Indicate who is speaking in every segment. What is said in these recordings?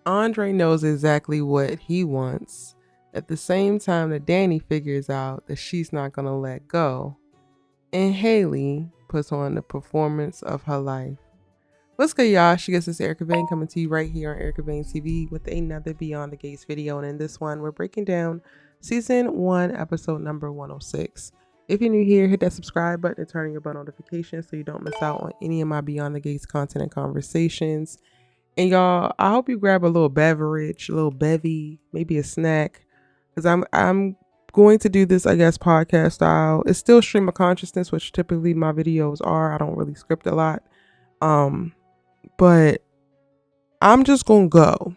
Speaker 1: Andre knows exactly what he wants at the same time that Dani figures out that she's not going to let go. And Haley puts on the performance of her life. What's good, y'all? She gets this Erica Vane coming to you right here on Erica Vane TV with another Beyond the Gates video. And in this one, we're breaking down season 1, episode number 106. If you're new here, hit that subscribe button and turn on your bell notifications so you don't miss out on any of my Beyond the Gates content and conversations. And y'all, I hope you grab a little beverage, a little bevy, maybe a snack, because I'm going to do this, I guess, podcast style. It's still stream of consciousness, which typically my videos are. I don't really script a lot. But I'm just gonna go.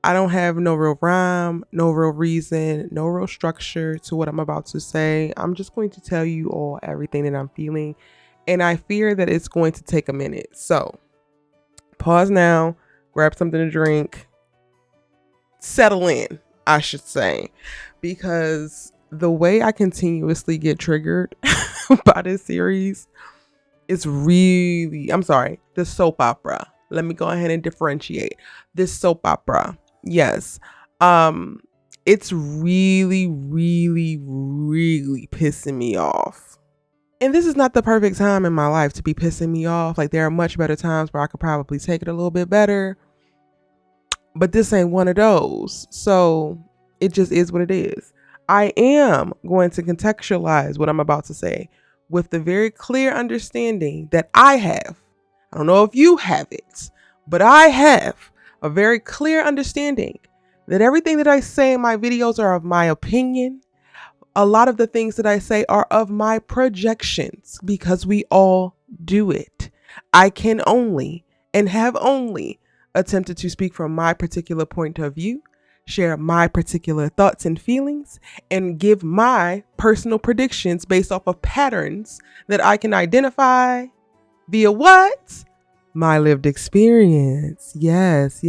Speaker 1: I don't have no real rhyme, no real reason, no real structure to what I'm about to say. I'm just going to tell you all everything that I'm feeling. And I fear that it's going to take a minute. So pause now, grab something to drink, settle in, I should say. Because the way I continuously get triggered by this series, it's really, the soap opera. Let me go ahead and differentiate. This soap opera. Yes. It's really, really, really pissing me off. And this is not the perfect time in my life to be pissing me off. Like, there are much better times where I could probably take it a little bit better. But this ain't one of those. So it just is what it is. I am going to contextualize what I'm about to say with the very clear understanding that I have. I don't know if you have it, but I have a very clear understanding that everything that I say in my videos are of my opinion. A lot of the things that I say are of my projections because we all do it. I can only and have only attempted to speak from my particular point of view, share my particular thoughts and feelings, and give my personal predictions based off of patterns that I can identify via what? My lived experience. Yes.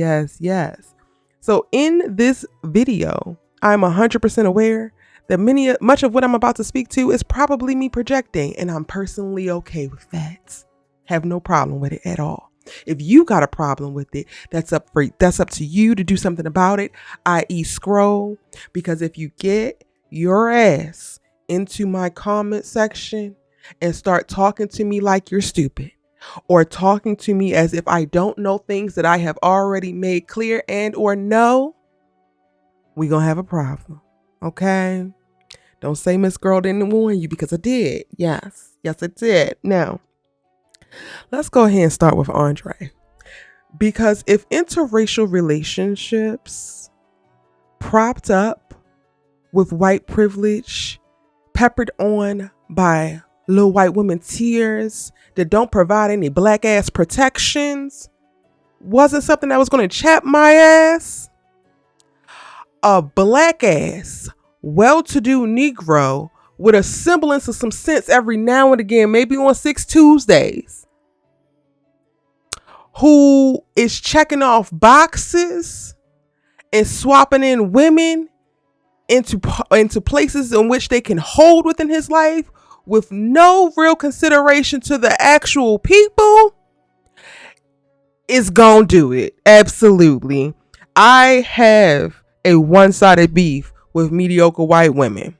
Speaker 1: So in this video, I'm 100% aware that much of what I'm about to speak to is probably me projecting, and I'm personally okay with that. Have no problem with it at all. If you got a problem with it, that's up to you to do something about it, i.e. scroll. Because if you get your ass into my comment section and start talking to me like you're stupid, or talking to me as if I don't know things that I have already made clear and or know, we gonna have a problem. Okay? Don't say Miss Girl didn't warn you, because I did. Yes, I did. Now, let's go ahead and start with Andre. Because if interracial relationships propped up with white privilege, peppered on by little white women tears that don't provide any black ass protections, wasn't something that was going to chap my ass, a black ass, well-to-do Negro with a semblance of some sense every now and again, maybe on 6 Tuesdays, who is checking off boxes and swapping in women into places in which they can hold within his life with no real consideration to the actual people, is gonna do it. Absolutely. I have a one-sided beef with mediocre white women.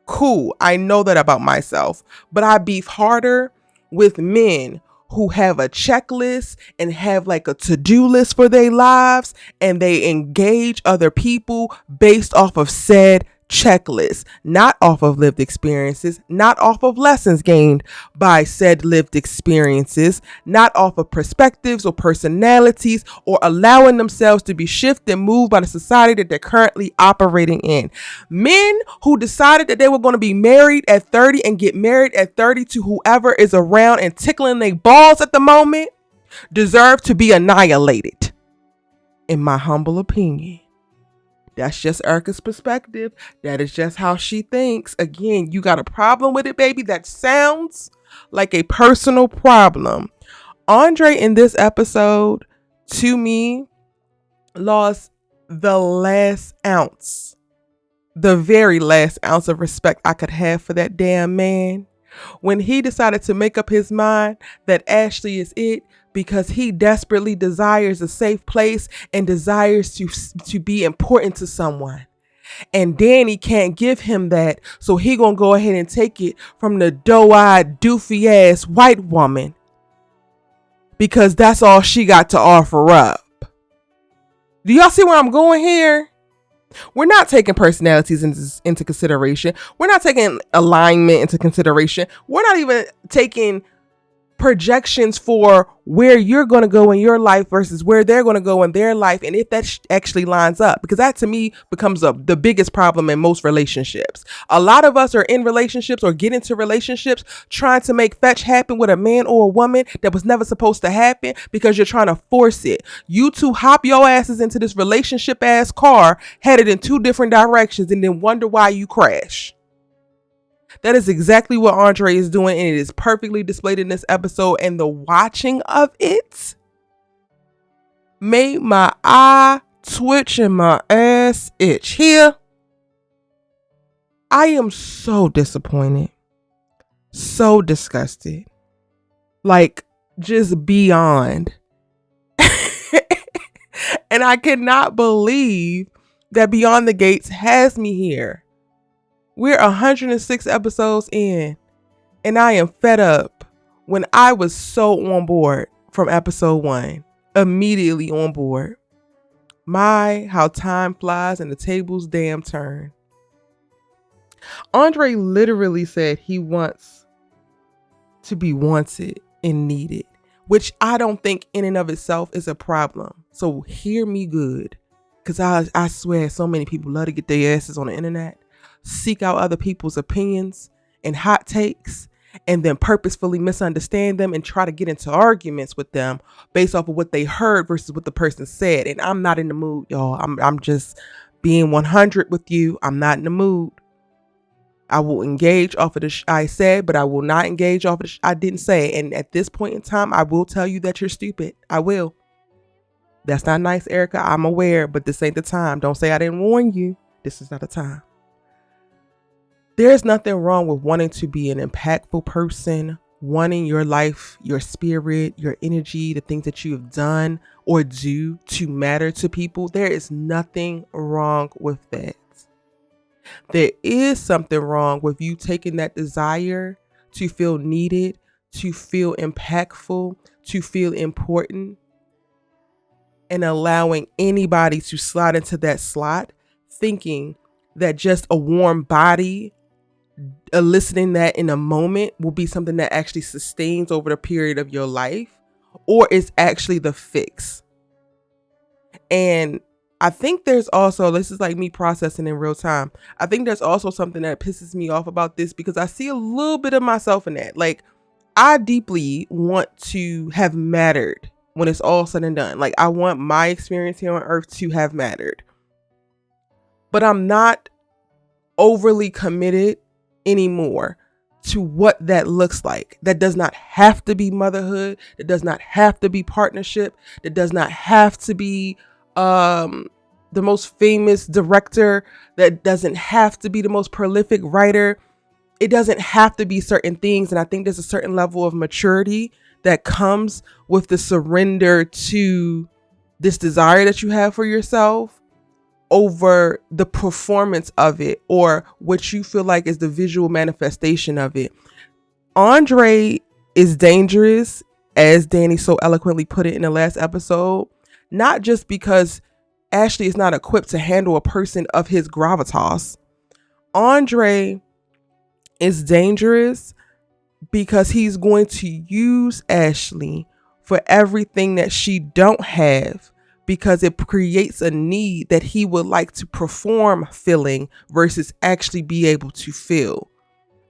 Speaker 1: Cool. I know that about myself, but I beef harder with men who have a checklist and have like a to-do list for their lives, and they engage other people based off of said checklist, not off of lived experiences, not off of lessons gained by said lived experiences, not off of perspectives or personalities, or allowing themselves to be shifted and moved by the society that they're currently operating in. Men who decided that they were going to be married at 30 and get married at 30 to whoever is around and tickling their balls at the moment deserve to be annihilated, in my humble opinion. That's just Erica's perspective. That is just how she thinks. Again, you got a problem with it, baby? That sounds like a personal problem. Andre in this episode, to me, lost the last ounce, the very last ounce of respect I could have for that damn man when he decided to make up his mind that Ashley is it because he desperately desires a safe place and desires to be important to someone. And Dani can't give him that, so he gonna go ahead and take it from the doe-eyed, doofy-ass white woman because that's all she got to offer up. Do y'all see where I'm going here? We're not taking personalities into consideration. We're not taking alignment into consideration. We're not even taking projections for where you're going to go in your life versus where they're going to go in their life, and if that actually lines up, because that to me becomes the biggest problem in most relationships. A lot of us are in relationships or get into relationships trying to make fetch happen with a man or a woman that was never supposed to happen because you're trying to force it. You two hop your asses into this relationship ass car headed in two different directions and then wonder why you crash. That is exactly what Andre is doing, and it is perfectly displayed in this episode, and the watching of it made my eye twitch and my ass itch. Here, I am so disappointed, so disgusted, like just beyond. And I cannot believe that Beyond the Gates has me here. We're 106 episodes in, and I am fed up when I was so on board from episode 1. Immediately on board. My, how time flies and the tables damn turn. Andre literally said he wants to be wanted and needed, which I don't think in and of itself is a problem. So hear me good, because I swear so many people love to get their asses on the internet, seek out other people's opinions and hot takes, and then purposefully misunderstand them and try to get into arguments with them based off of what they heard versus what the person said. And I'm not in the mood, y'all. I'm just being 100 with you. I'm not in the mood. I will engage off of the I said, but I will not engage off of the I didn't say. And at this point in time, I will tell you that you're stupid. I will. That's not nice, Erica. I'm aware, but this ain't the time. Don't say I didn't warn you. This is not the time. There's nothing wrong with wanting to be an impactful person, wanting your life, your spirit, your energy, the things that you have done or do to matter to people. There is nothing wrong with that. There is something wrong with you taking that desire to feel needed, to feel impactful, to feel important, and allowing anybody to slide into that slot, thinking that just a warm body eliciting that in a moment will be something that actually sustains over the period of your life, or is actually the fix. And I think there's also, this is like me processing in real time, I think there's also something that pisses me off about this, because I see a little bit of myself in that. Like, I deeply want to have mattered when it's all said and done. Like, I want my experience here on earth to have mattered, but I'm not overly committed anymore to what that looks like. That does not have to be motherhood. That does not have to be partnership. That does not have to be the most famous director. That doesn't have to be the most prolific writer. It doesn't have to be certain things. And I think there's a certain level of maturity that comes with the surrender to this desire that you have for yourself over the performance of it or what you feel like is the visual manifestation of it. Andre is dangerous, as Dani so eloquently put it in the last episode, not just because Ashley is not equipped to handle a person of his gravitas. Andre is dangerous because he's going to use Ashley for everything that she don't have, because it creates a need that he would like to perform feeling versus actually be able to feel.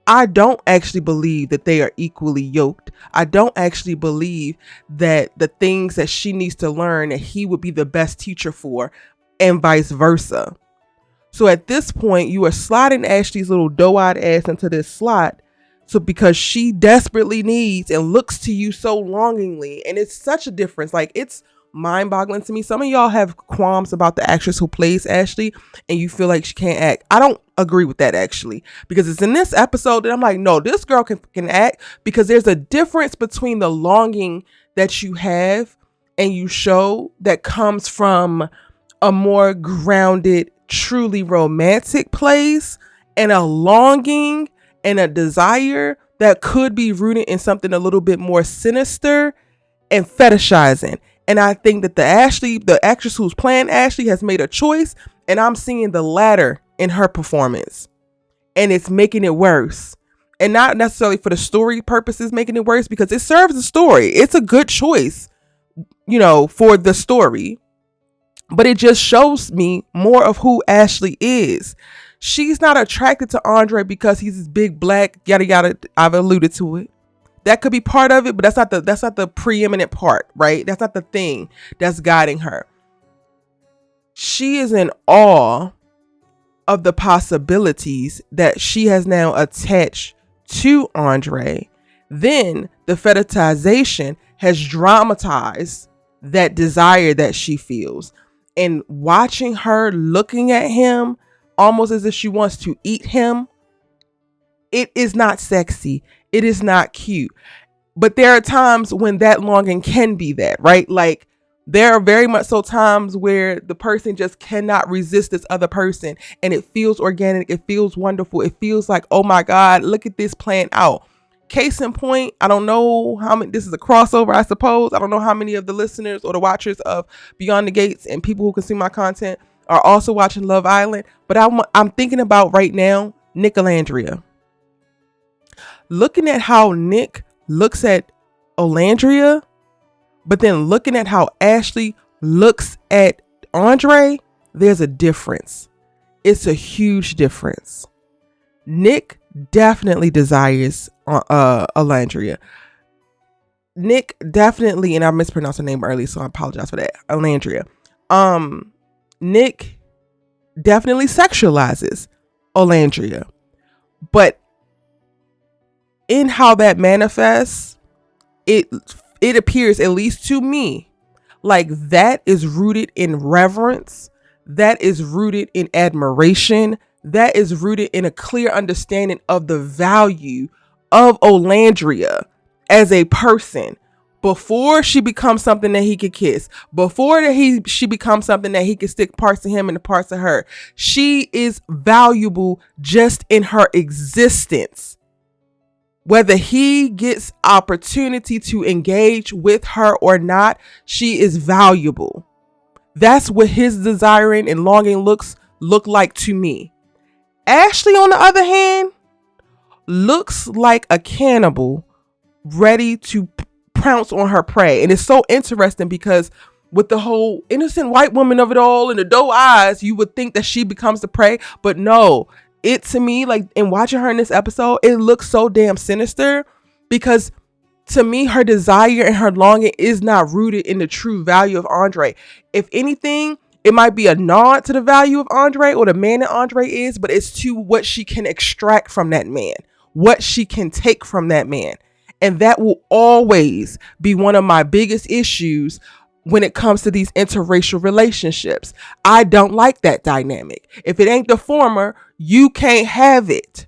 Speaker 1: I don't actually believe that they are equally yoked. I don't actually believe that the things that she needs to learn that he would be the best teacher for, and vice versa. So at this point, you are sliding Ashley's little doe-eyed ass into this slot, so because she desperately needs and looks to you so longingly. And it's such a difference. Like, it's mind-boggling to me. Some of y'all have qualms about the actress who plays Ashley and you feel like she can't act. I don't agree with that, actually, because it's in this episode that I'm like, no, this girl can act, because there's a difference between the longing that you have and you show that comes from a more grounded, truly romantic place, and a longing and a desire that could be rooted in something a little bit more sinister and fetishizing. And I think that the actress who's playing Ashley, has made a choice, and I'm seeing the latter in her performance. And it's making it worse. And not necessarily for the story purposes making it worse, because it serves the story. It's a good choice, for the story. But it just shows me more of who Ashley is. She's not attracted to Andre because he's this big black yada yada. I've alluded to it. That could be part of it, but that's not the preeminent part, right? That's not the thing that's guiding her. She is in awe of the possibilities that she has now attached to Andre. Then the fetishization has dramatized that desire that she feels. And watching her looking at him almost as if she wants to eat him, it is not sexy. It is not cute. But there are times when that longing can be that, right? Like, there are very much so times where the person just cannot resist this other person, and it feels organic. It feels wonderful. It feels like, oh my God, look at this playing out. Case in point, I don't know how many, this is a crossover, I suppose. I don't know how many of the listeners or the watchers of Beyond the Gates and people who consume my content are also watching Love Island. But I'm thinking about right now, Nick Alegria. Looking at how Nick looks at Alegria, but then looking at how Ashley looks at Andre, there's a difference. It's a huge difference. Nick definitely desires Alegria. Nick definitely, and I mispronounced her name early, so I apologize for that. Alegria. Nick definitely sexualizes Alegria, but in how that manifests, it appears, at least to me, like that is rooted in reverence, that is rooted in admiration, that is rooted in a clear understanding of the value of Alegria as a person before she becomes something that he could kiss, before she becomes something that he could stick parts of him and the parts of her. She is valuable just in her existence. Whether he gets opportunity to engage with her or not, she is valuable. That's what his desiring and longing look like to me. Ashley, on the other hand, looks like a cannibal ready to pounce on her prey. And it's so interesting because with the whole innocent white woman of it all and the doe eyes, you would think that she becomes the prey. But no. It, to me, like in watching her in this episode, it looks so damn sinister because to me, her desire and her longing is not rooted in the true value of Andre. If anything, it might be a nod to the value of Andre or the man that Andre is, but it's to what she can extract from that man, what she can take from that man. And that will always be one of my biggest issues when it comes to these interracial relationships. I don't like that dynamic. If it ain't the former, you can't have it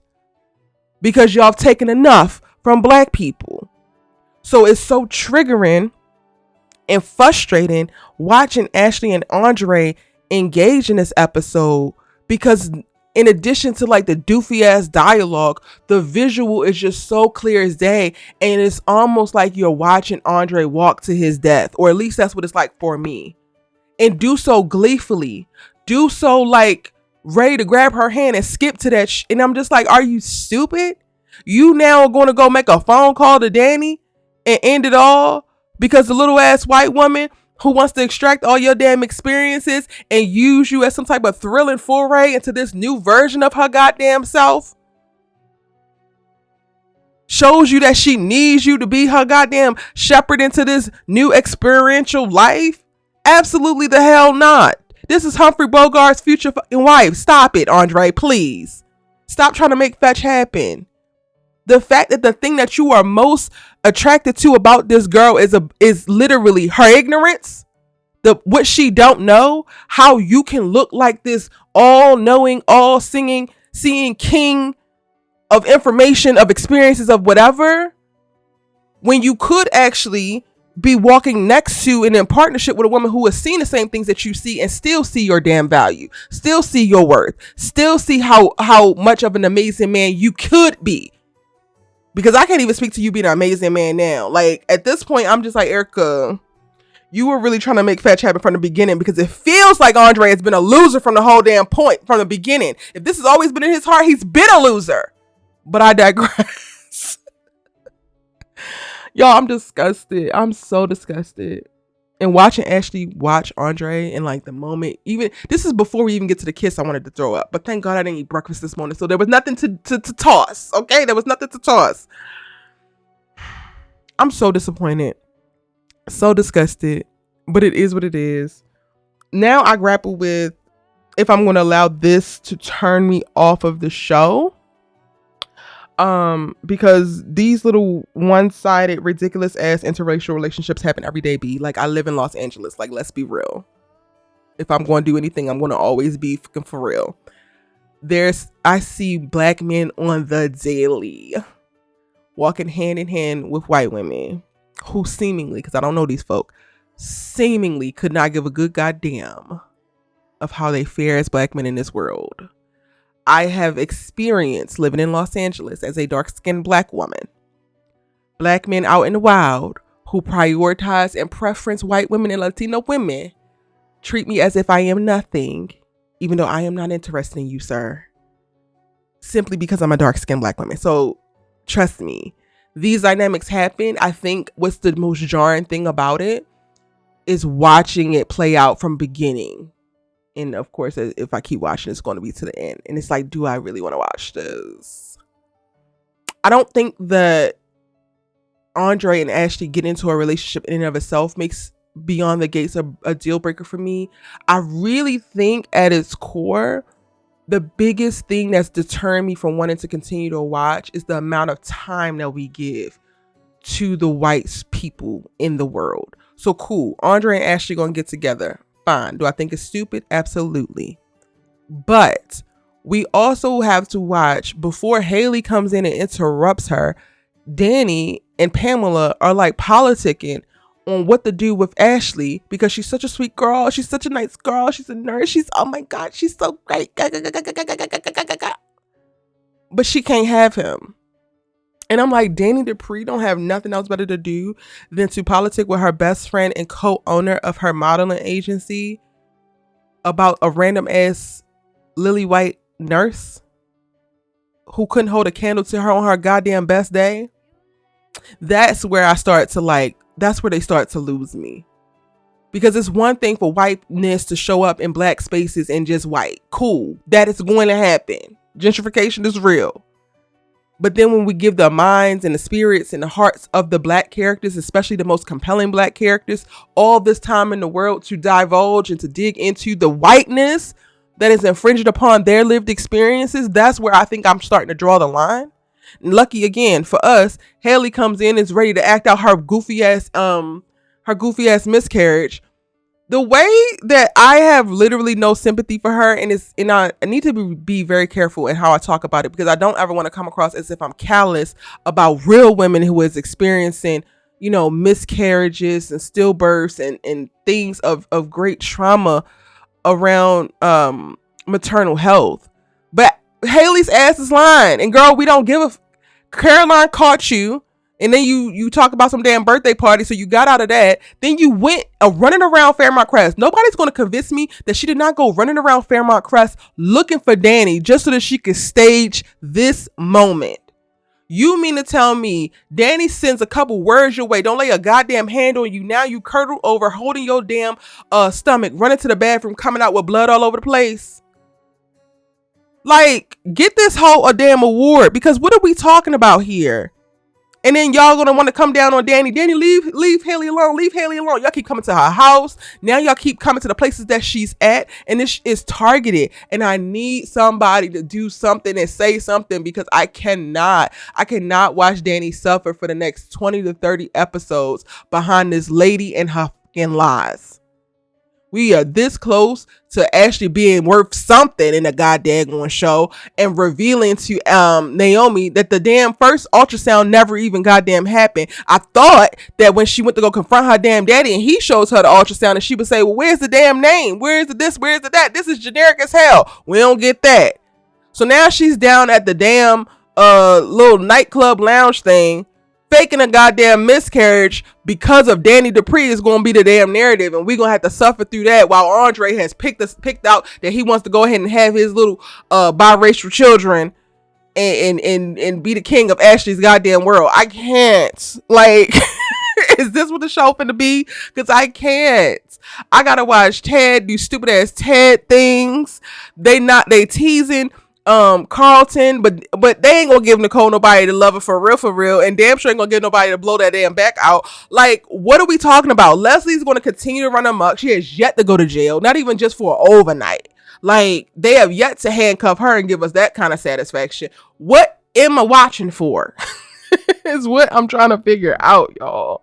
Speaker 1: because y'all have taken enough from black people. So it's so triggering and frustrating watching Ashley and Andre engage in this episode because in addition to like the doofy ass dialogue, the visual is just so clear as day. And it's almost like you're watching Andre walk to his death, or at least that's what it's like for me. And do so gleefully, do so like ready to grab her hand and skip to that. And I'm just like, are you stupid? You now are going to go make a phone call to Dani and end it all because the little ass white woman who wants to extract all your damn experiences and use you as some type of thrilling foray into this new version of her goddamn self, shows you that she needs you to be her goddamn shepherd into this new experiential life? Absolutely the hell not. This is Humphrey Bogart's future fucking wife. Stop it, Andre, please. Stop trying to make fetch happen. The fact that the thing that you are most attracted to about this girl is literally her ignorance, what she don't know, how you can look like this all-knowing, all-seeing king of information, of experiences, of whatever, when you could actually be walking next to and in partnership with a woman who has seen the same things that you see and still see your damn value, still see your worth, still see how much of an amazing man you could be. Because I can't even speak to you being an amazing man now. Like, at this point, I'm just like, Erica, you were really trying to make fetch happen from the beginning, because it feels like Andre has been a loser from the whole damn point, from the beginning. If this has always been in his heart, he's been a loser. But I digress. Y'all, I'm disgusted. I'm so disgusted. And watching Ashley watch Andre and like the moment, even this is before we even get to the kiss, I wanted to throw up. But thank God I didn't eat breakfast this morning. So there was nothing to toss. Okay? There was nothing to toss. I'm so disappointed. So disgusted. But it is what it is. Now I grapple with if I'm going to allow this to turn me off of the show. Because these little one-sided, ridiculous ass interracial relationships happen every day. Like, I live in Los Angeles. Like, let's be real. If I'm going to do anything, I'm going to always be fucking for real. I see black men on the daily walking hand in hand with white women who seemingly, because I don't know these folk, seemingly could not give a good goddamn of how they fare as black men in this world. I have experienced living in Los Angeles as a dark-skinned black woman. Black men out in the wild who prioritize and preference white women and Latino women treat me as if I am nothing, even though I am not interested in you, sir. Simply because I'm a dark-skinned black woman. So, trust me, these dynamics happen. I think what's the most jarring thing about it is watching it play out from beginning. And of course, if I keep watching, it's going to be to the end. And it's like, do I really want to watch this? I don't think that Andre and Ashley get into a relationship in and of itself makes Beyond the Gates a deal breaker for me. I really think at its core, the biggest thing that's deterring me from wanting to continue to watch is the amount of time that we give to the white people in the world. So cool. Andre and Ashley going to get together. Fine. Do I think it's stupid? Absolutely. But we also have to watch, before Haley comes in and interrupts her, Dani and Pamela are like politicking on what to do with Ashley, because she's such a sweet girl. She's such a nice girl. She's a nurse. Oh my God, she's so great. But she can't have him. And I'm like, Dani Dupree don't have nothing else better to do than to politic with her best friend and co-owner of her modeling agency about a random ass lily white nurse who couldn't hold a candle to her on her goddamn best day. That's where I start to like, that's where they start to lose me. Because it's one thing for whiteness to show up in black spaces and just white. Cool. That is going to happen. Gentrification is real. But then when we give the minds and the spirits and the hearts of the black characters, especially the most compelling black characters, all this time in the world to divulge and to dig into the whiteness that is infringed upon their lived experiences, that's where I think I'm starting to draw the line. And lucky again for us, Haley comes in and is ready to act out her goofy ass miscarriage. The way that I have literally no sympathy for her, and I need to be very careful in how I talk about it, because I don't ever want to come across as if I'm callous about real women who is experiencing, miscarriages and stillbirths and things of great trauma around maternal health. But Haley's ass is lying, and girl, we don't give a Caroline caught you. And then you talk about some damn birthday party, so you got out of that. Then you went running around Fairmont Crest. Nobody's going to convince me that she did not go running around Fairmont Crest looking for Dani just so that she could stage this moment. You mean to tell me Dani sends a couple words your way, don't lay a goddamn hand on you, now you curdle over, holding your damn stomach, running to the bathroom, coming out with blood all over the place? Like, get this hoe a damn award, because what are we talking about here? And then y'all gonna want to come down on Dani. Dani, leave Haley alone. Leave Haley alone. Y'all keep coming to her house. Now y'all keep coming to the places that she's at. And this is targeted. And I need somebody to do something and say something, because I cannot watch Dani suffer for the next 20 to 30 episodes behind this lady and her fucking lies. We are this close to actually being worth something in a goddamn show and revealing to Naomi that the damn first ultrasound never even goddamn happened. I thought that when she went to go confront her damn daddy and he shows her the ultrasound and she would say, well, where's the damn name? Where's the this? Where's the that? This is generic as hell. We don't get that. So now she's down at the damn little nightclub lounge thing, faking a goddamn miscarriage because of Dani Dupree is going to be the damn narrative, and we're going to have to suffer through that while Andre has picked out that he wants to go ahead and have his little biracial children and be the king of Ashley's goddamn world. I can't. Like, is this what the show finna be? Because I can't. I gotta watch Ted do stupid ass Ted things. They teasing Carlton, but they ain't gonna give Nicole nobody to love her for real, and damn sure ain't gonna give nobody to blow that damn back out. Like, what are we talking about? Leslie's gonna continue to run amok. She has yet to go to jail, not even just for overnight. Like, they have yet to handcuff her and give us that kind of satisfaction. What am I watching for? Is what I'm trying to figure out, y'all.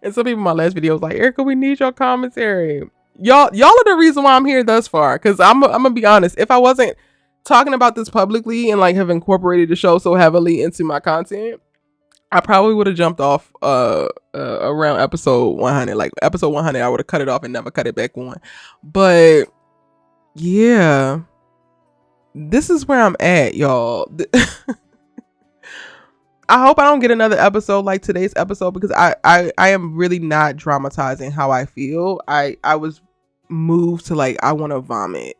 Speaker 1: And some people in my last video was like, Erica, we need your commentary. Y'all are the reason why I'm here thus far. Because I'm gonna be honest, if I wasn't talking about this publicly and like have incorporated the show so heavily into my content, I probably would have jumped off around episode 100. Like episode 100, I would have cut it off and never cut it back on. But yeah, this is where I'm at, y'all. I hope I don't get another episode like today's episode, because I am really not dramatizing how I feel. I was moved to like, I want to vomit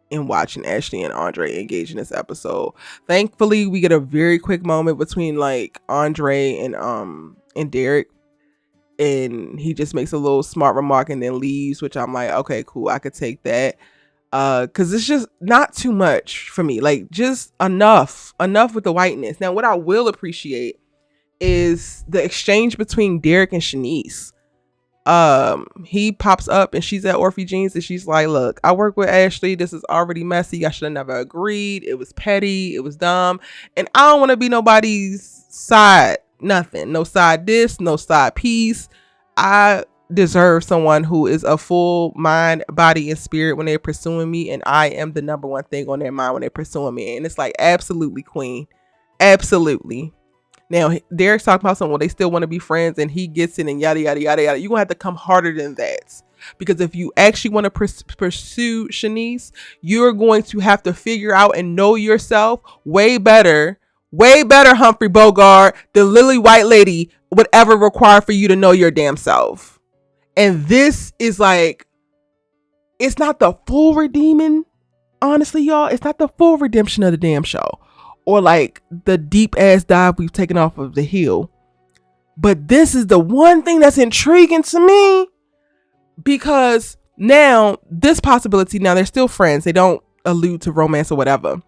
Speaker 1: in watching Ashley and Andre engage in this episode. Thankfully, we get a very quick moment between like Andre and Derek, and he just makes a little smart remark and then leaves, which I'm like, okay, cool, I could take that. Because it's just not too much for me, like just enough with the whiteness. Now what I will appreciate is the exchange between Derek and Shanice. He pops up and she's at Orphe Jeans and she's like, look, I work with Ashley, this is already messy, I should have never agreed, it was petty, it was dumb, and I don't want to be nobody's side nothing, no side this, no side piece. I deserve someone who is a full mind, body, and spirit when they're pursuing me, and I am the number one thing on their mind when they're pursuing me. And it's like, absolutely, queen, absolutely. Now Derek's talking about something, well, they still want to be friends, and he gets it and yada yada yada yada. You're gonna have to come harder than that, because if you actually want to pursue Shanice, you're going to have to figure out and know yourself way better, Humphrey Bogart, the Lily White Lady would ever require for you to know your damn self. And this is like, it's not the full redeeming, honestly, y'all. It's not the full redemption of the damn show, or like the deep ass dive we've taken off of the hill. But this is the one thing that's intriguing to me, because now this possibility, now they're still friends. They don't allude to romance or whatever.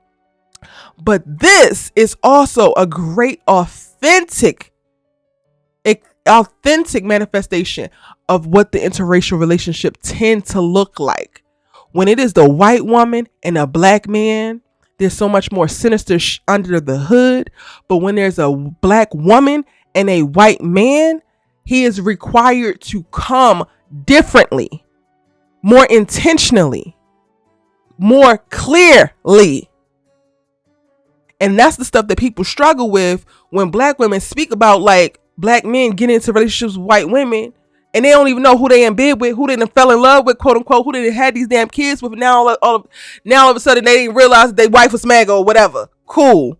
Speaker 1: But this is also a great authentic manifestation of what the interracial relationship tend to look like. When it is the white woman and a black man, there's so much more sinister under the hood. But when there's a black woman and a white man, he is required to come differently, more intentionally, more clearly. And that's the stuff that people struggle with when black women speak about, like, black men getting into relationships with white women, and they don't even know who they in bed with, who they done fell in love with, quote unquote, who they done had these damn kids with. Now all of a sudden they didn't realize that their wife was Maggo or whatever. Cool.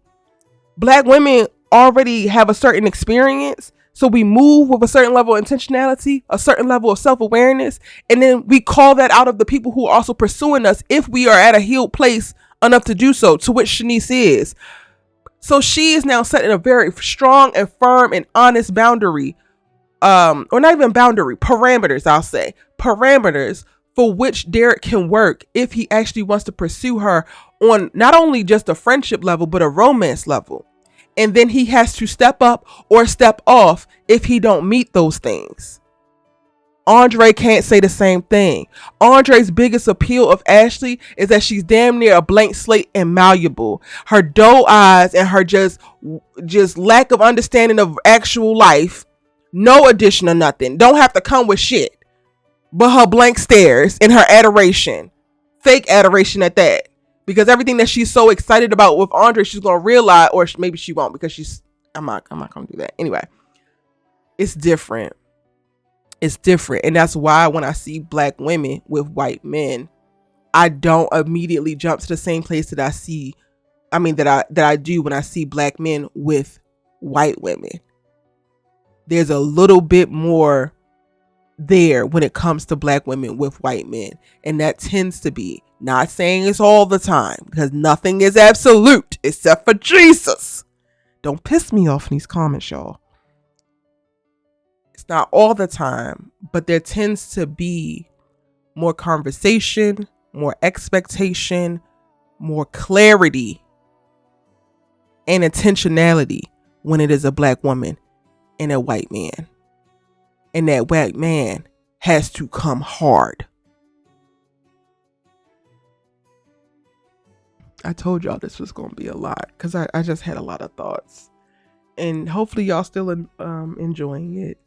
Speaker 1: Black women already have a certain experience, so we move with a certain level of intentionality, a certain level of self-awareness, and then we call that out of the people who are also pursuing us if we are at a healed place enough to do so, to which Shanice is. So she is now setting a very strong and firm and honest boundary, or not even boundary, parameters, I'll say. Parameters for which Derek can work if he actually wants to pursue her on not only just a friendship level, but a romance level. And then he has to step up or step off if he don't meet those things. Andre can't say the same thing. Andre's biggest appeal of Ashley is that she's damn near a blank slate and malleable. Her doe eyes and her just lack of understanding of actual life, no addition or nothing, don't have to come with shit. but her blank stares and her adoration. Fake adoration at that. Because everything that she's so excited about with Andre, she's going to realize, or maybe she won't because I'm not going to do that. Anyway, it's different. It's different. And that's why when I see black women with white men, I don't immediately jump to the same place that I do when I see black men with white women. There's a little bit more there when it comes to black women with white men. And that tends to be, not saying it's all the time, because nothing is absolute except for Jesus. Don't piss me off in these comments, y'all. It's not all the time, but there tends to be more conversation, more expectation, more clarity, and intentionality when it is a black woman and a white man. And that white man has to come hard. I told y'all this was going to be a lot because I just had a lot of thoughts. And hopefully y'all still enjoying it.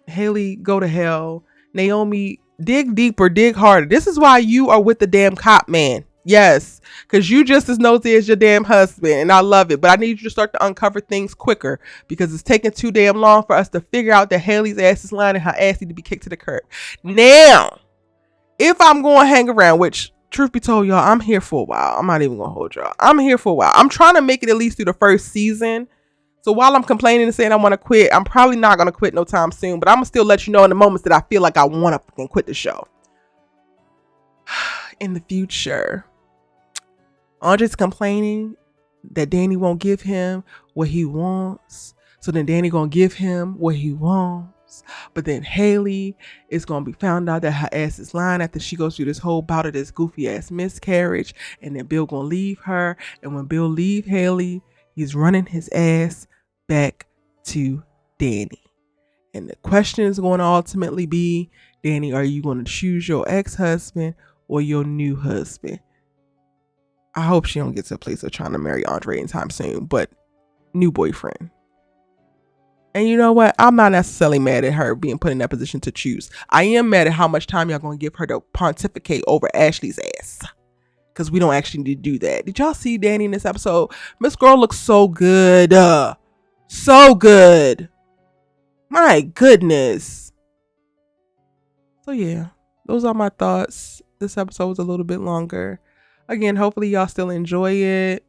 Speaker 1: Haley, go to hell. Naomi, dig deeper, dig harder. This is why you are with the damn cop man. Yes, because you just as nosy as your damn husband, and I love it. But I need you to start to uncover things quicker because it's taking too damn long for us to figure out that Haley's ass is lying and her ass need to be kicked to the curb. Now, if I'm going to hang around, which truth be told, y'all, I'm here for a while. I'm not even going to hold y'all. I'm here for a while. I'm trying to make it at least through the first season. So while I'm complaining and saying I want to quit, I'm probably not going to quit no time soon. But I'm going to still let you know in the moments that I feel like I want to fucking quit the show. In the future, Andre's complaining that Dani won't give him what he wants. So then Dani going to give him what he wants. But then Haley is going to be found out that her ass is lying after she goes through this whole bout of this goofy ass miscarriage. And then Bill going to leave her. And when Bill leave Haley, he's running his ass back to Dani. And the question is going to ultimately be, Dani, are you going to choose your ex-husband or your new husband? I hope she don't get to a place of trying to marry Andre anytime soon, but new boyfriend. And you know what? I'm not necessarily mad at her being put in that position to choose. I am mad at how much time y'all going to give her to pontificate over Ashley's ass. Because we don't actually need to do that. Did y'all see Dani in this episode? Miss Girl looks so good. So good. My goodness. So yeah, those are my thoughts. This episode was a little bit longer. Again, hopefully y'all still enjoy it.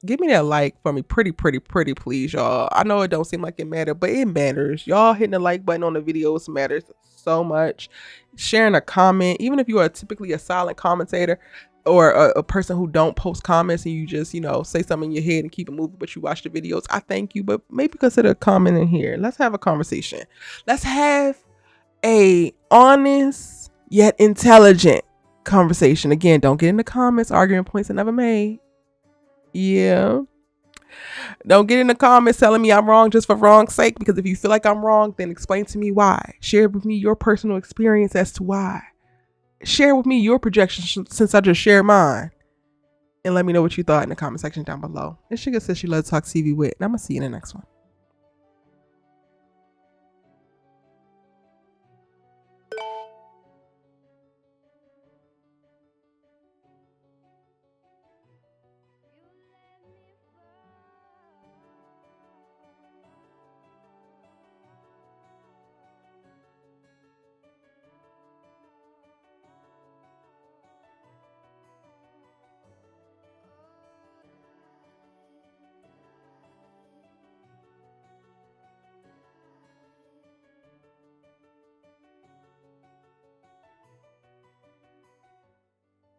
Speaker 1: Give me that like for me. Pretty, please, y'all. I know it don't seem like it matters, but it matters. Y'all hitting the like button on the videos matters so much. Sharing a comment, even if you are typically a silent commentator or a person who don't post comments and you just, say something in your head and keep it moving, but you watch the videos, I thank you. But maybe consider commenting here. Let's have a conversation. Let's have a honest yet intelligent conversation. Again, don't get in the comments arguing points I never made. Yeah. Don't get in the comments telling me I'm wrong just for wrong's sake, because if you feel like I'm wrong, then explain to me why. Share with me your personal experience as to why. Share with me your projections since I just shared mine. And let me know what you thought in the comment section down below. It's Sugar Says She Loves Talk TV with, and I'm going to see you in the next one.